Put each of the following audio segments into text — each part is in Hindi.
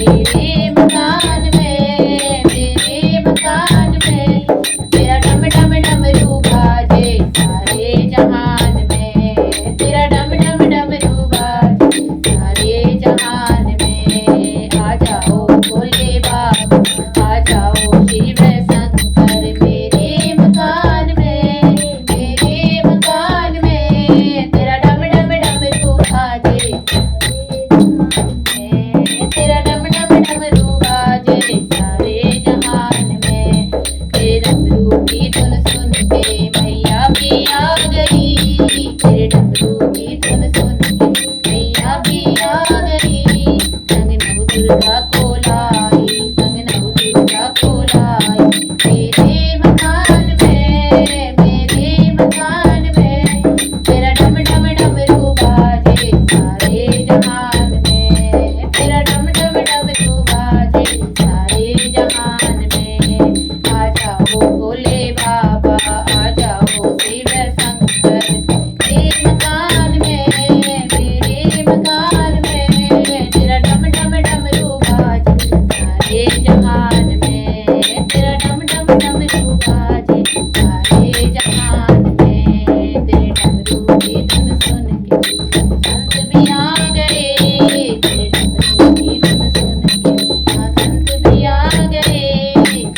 मेरे मकान में, मेरे मकान में तेरा डम डम डमरू बाजे सारे जहान में, तेरा डम डम डमरू बाजे सारे जहान में। आ जाओ भोले बाबा, आ जाओ शिव शंकर मेरे मकान में, मेरे मकान में तेरा डम डम डमरू बाजे, तेरा डम डम डमरू बाजे सारे जहान में। तेरे डमरू की धुन सुन के मैया भी आ गई, तेरे डमरू की धुन सुन के मैया भी आ गई। संग नव दुर्गा को लाई, संग नव दुर्गा को लाई मेरे मकान में, मेरे मकान में तेरा डम डम डमरू बाजे सारे जहान में, तेरा डम डम डमरू बाजे सारे जहान में। आ जाओ भोले बाबा, आ जाओ शिव शंकर मेरे मकान में, मेरे मकान में तेरा डम डम डमरू बाजे सारे जहान में, तेरा डम डम डमरू बाजे सारे जहान में। तेरे डमरू की धुन सुन के संत भी आ गए, तेरे डमरू की धुन सुन के हाँ संत भी आ गए।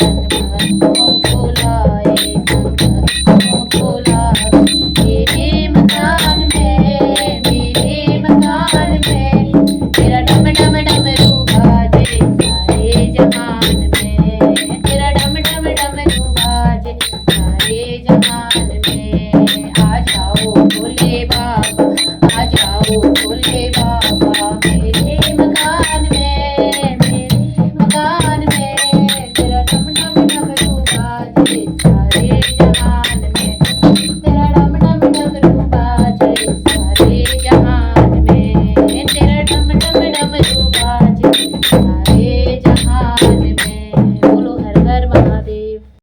संग भक्तों को लाए, संग भक्तों को लाए मेरे मकान में, मेरे मकान में तेरा डम डम डमरू बाजे सारे जहान